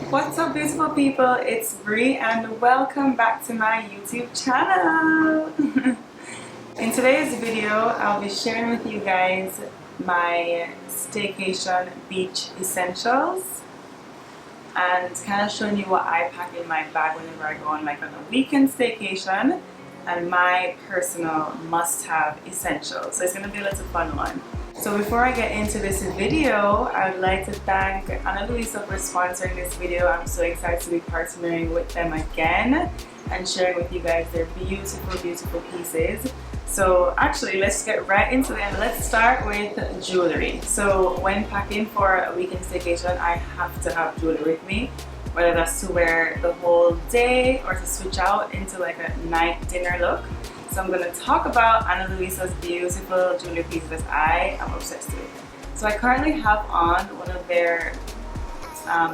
What's up, beautiful people? It's Brie and welcome back to my YouTube channel. In today's video, I'll be sharing with you guys my staycation beach essentials and kind of showing you what I pack in my bag whenever I go on like on a weekend staycation and my personal must-have essentials. So it's going to be a little fun one. So before I get into this video, I would like to thank Ana Luisa for sponsoring this video. I'm so excited to be partnering with them again and sharing with you guys their beautiful, beautiful pieces. So actually, let's get right into it and let's start with jewelry. So when packing for a weekend staycation, I have to have jewelry with me, whether that's to wear the whole day or to switch out into like a night dinner look. So I'm going to talk about Ana Luisa's beautiful jewelry pieces that I am obsessed with. So I currently have on one of their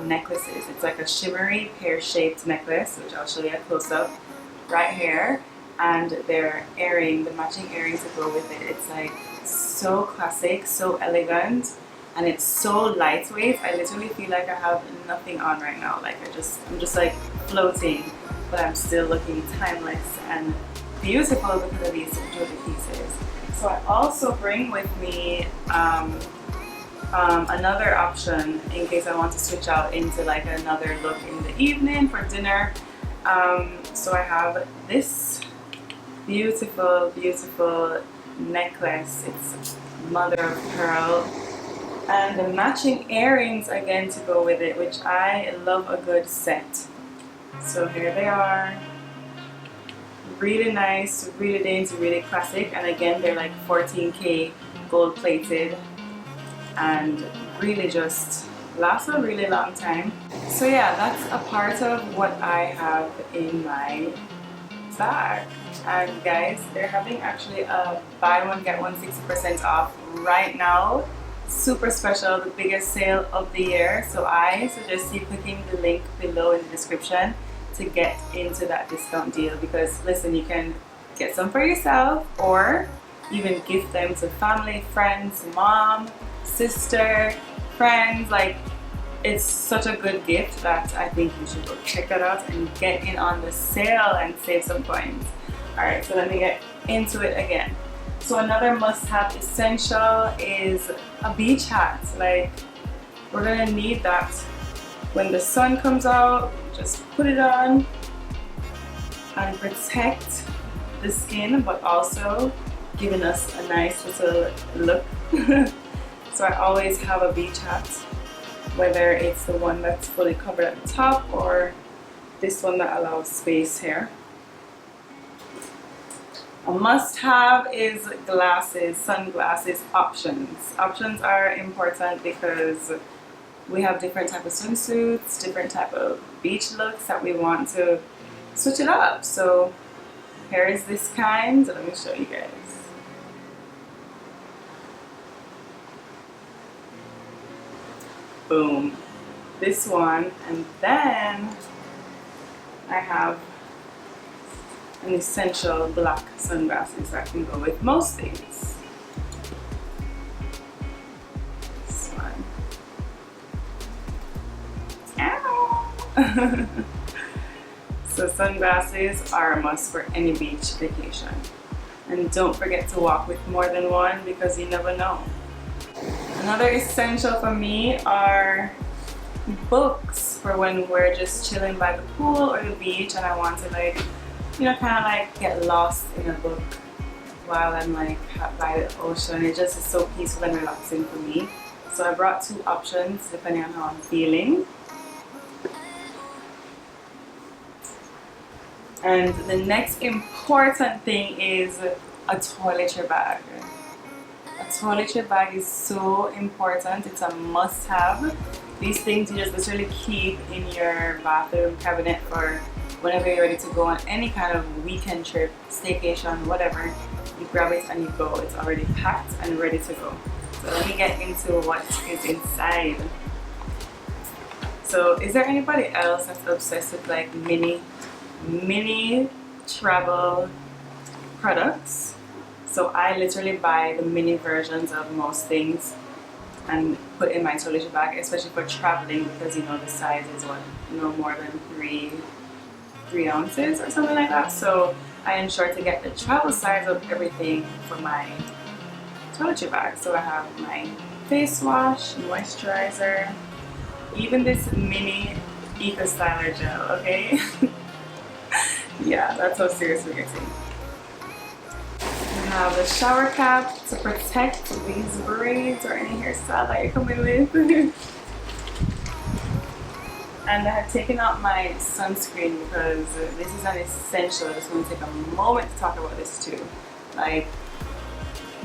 necklaces. It's like a shimmery pear-shaped necklace, which I'll show you a close-up right here. And their earring, the matching earrings that go with it. It's like so classic, so elegant, and it's so lightweight. I literally feel like I have nothing on right now. Like I'm just like floating, but I'm still looking timeless and beautiful because of these jewelry pieces. So I also bring with me another option in case I want to switch out into like another look in the evening for dinner. So I have this beautiful, beautiful necklace. It's mother of pearl, and the matching earrings again to go with it, which I love a good set. So here they are. Really nice, really dainty, really classic, and again they're like 14K gold plated and really just last a really long time. So yeah, that's a part of what I have in my bag. And guys, they're having actually a buy one get one 60% off right now. Super special, the biggest sale of the year. So I suggest you clicking the link below in the description to get into that discount deal, because listen, you can get some for yourself or even gift them to family, friends, mom, sister, friends. Like, it's such a good gift that I think you should go check that out and get in on the sale and save some coins. Alright, so let me get into it again. So another must-have essential is a beach hat. Like, we're gonna need that when the sun comes out. Just put it on and protect the skin, but also giving us a nice little look. So I always have a beach hat, whether it's the one that's fully covered at the top or this one that allows space here. A must-have is glasses, sunglasses options. Options are important because we have different type of swimsuits, different type of beach looks that we want to switch it up. So here is this kind. Let me show you guys. Boom. This one, and then I have an essential black sunglasses that can go with most things. So sunglasses are a must for any beach vacation, and don't forget to walk with more than one because you never know. Another essential for me are books for when we're just chilling by the pool or the beach and I want to, like, you know, kind of like get lost in a book while I'm like by the ocean. It just is so peaceful and relaxing for me. So I brought two options depending on how I'm feeling. And the next important thing is a toiletry bag. A toiletry bag is so important. It's a must-have. These things you just literally keep in your bathroom cabinet for whenever you're ready to go on any kind of weekend trip, staycation, whatever. You grab it and you go. It's already packed and ready to go. So let me get into what is inside. So is there anybody else that's obsessed with like mini travel products? So I literally buy the mini versions of most things and put in my toiletry bag, especially for traveling, because you know the size is what, no more than three ounces or something like that. So I ensure to get the travel size of everything for my toiletry bag. So I have my face wash, moisturizer, even this mini Eco Styler gel, okay? Yeah, that's how serious we're getting. I have a shower cap to protect these braids or any hairstyle that you're coming with. And I have taken out my sunscreen because this is an essential. I just want to take a moment to talk about this too. Like,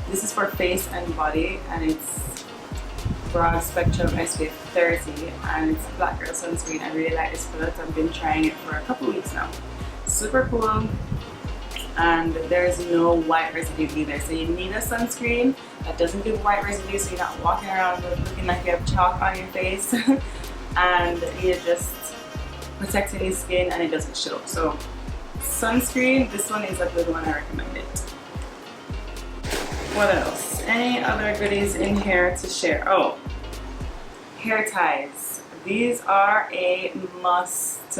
this is for face and body, and it's broad spectrum SPF 30, and it's Black Girl Sunscreen. I really like this product. I've been trying it for a couple weeks now. Super cool, and there's no white residue either. So you need a sunscreen that doesn't give white residue, so you're not walking around looking like you have chalk on your face, and you're just protecting your skin and it doesn't show. So sunscreen, this one is a good one. I recommend it. What else? Any other goodies in here to share? Oh, hair ties. These are a must,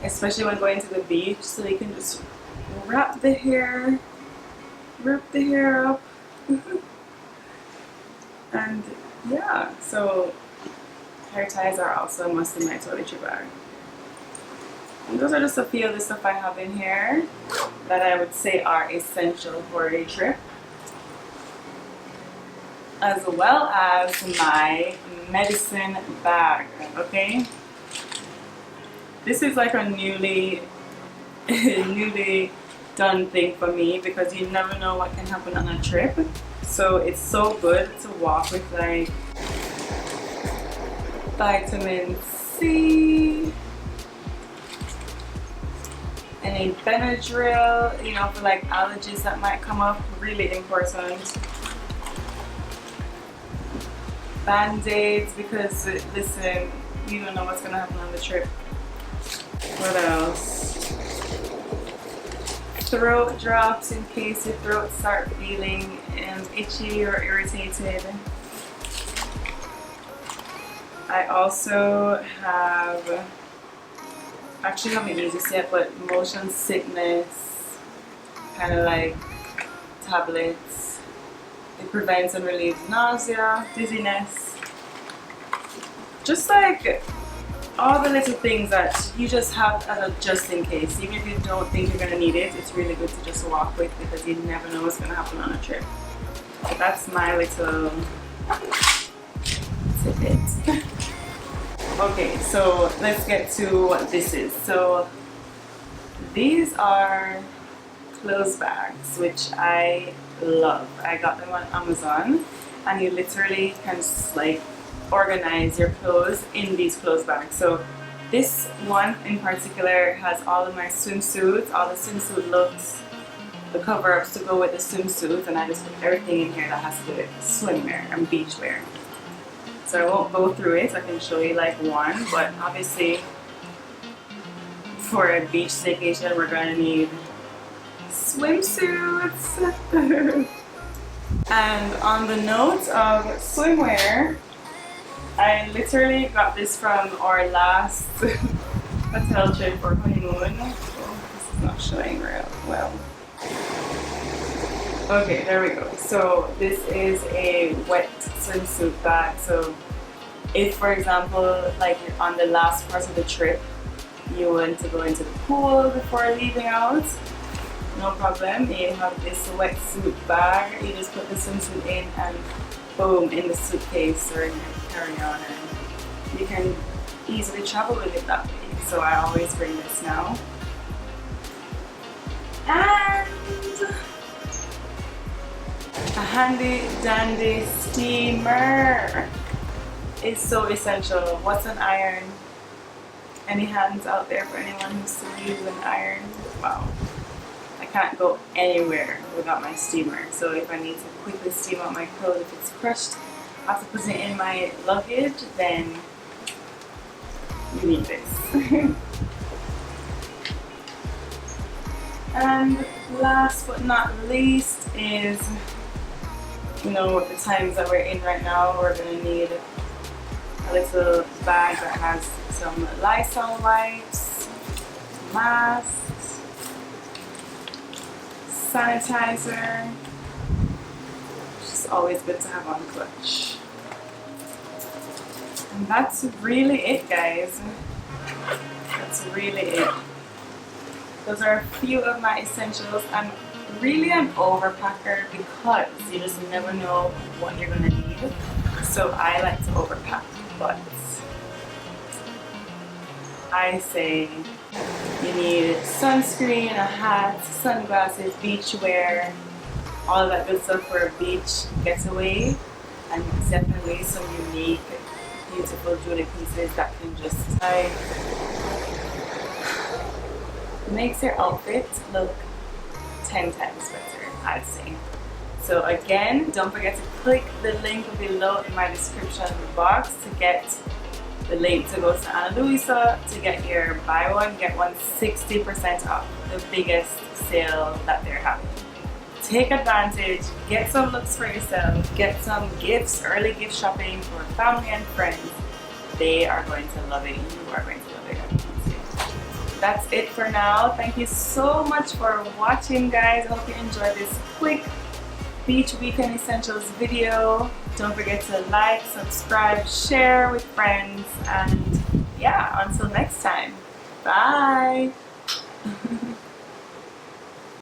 especially when going to the beach, so you can just wrap the hair up. And yeah, so hair ties are also a must in my toiletry bag. And those are just a few of the stuff I have in here that I would say are essential for a trip, as well as my medicine bag. Okay, this is like a newly done thing for me, because you never know what can happen on a trip. So it's so good to walk with like vitamin C, any Benadryl, you know, for like allergies that might come up, really important. Band-aids, because listen, you don't know what's gonna happen on the trip. What else? Throat drops in case your throat start feeling itchy or irritated. I also have, actually haven't used this yet, but motion sickness, kind of like tablets. It prevents and relieves nausea, dizziness, just like all the little things that you just have as a just in case. Even if you don't think you're going to need it, it's really good to just walk with, because you never know what's going to happen on a trip. So that's my little tidbit. Okay, so let's get to what this is. So these are clothes bags, which I love. I got them on Amazon, and you literally can just like organize your clothes in these clothes bags. So this one in particular has all of my swimsuits, all the swimsuit looks, the cover-ups to go with the swimsuits, and I just put everything in here that has to do with swimwear and beachwear. So I won't go through it. I can show you like one, but obviously for a beach staycation we're gonna need swimsuits. And on the note of swimwear, I literally got this from our last hotel trip or honeymoon. Oh, this is not showing real well. Okay, there we go. So this is a wet swimsuit bag. So if, for example, like you're on the last part of the trip, you want to go into the pool before leaving out, no problem. You have this wetsuit bag. You just put the swimsuit in and boom, in the suitcase or in your carry-on, and you can easily travel with it that way. So I always bring this now. And a handy dandy steamer is so essential. What's an iron? Any hands out there for anyone who still uses an iron? Wow. I can't go anywhere without my steamer. So if I need to quickly steam out my clothes, if it's crushed, I have to put it in my luggage, then you need this. And last but not least is you know, the times that we're in right now, we're gonna need a little bag that has some Lysol wipes, masks, sanitizer. It's just always good to have on clutch. And that's really it, guys. That's really it. Those are a few of my essentials. I'm really an overpacker because you just never know what you're gonna need. So I like to overpack, but I say you need sunscreen, a hat, sunglasses, beach wear, all of that good stuff for a beach getaway, and definitely some unique, beautiful jewelry pieces that can just makes your outfit look 10 times better, I'd say. So again, don't forget to click the link below in my description box to get the link to go to Ana Luisa to get your buy one get one 60% off, the biggest sale that they're having. Take advantage, get some looks for yourself, get some gifts, early gift shopping for family and friends. They are going to love it. You are going to love it. That's it for now. Thank you so much for watching, guys. I hope you enjoyed this quick beach weekend essentials video. Don't forget to like, subscribe, share with friends, and yeah, until next time. Bye.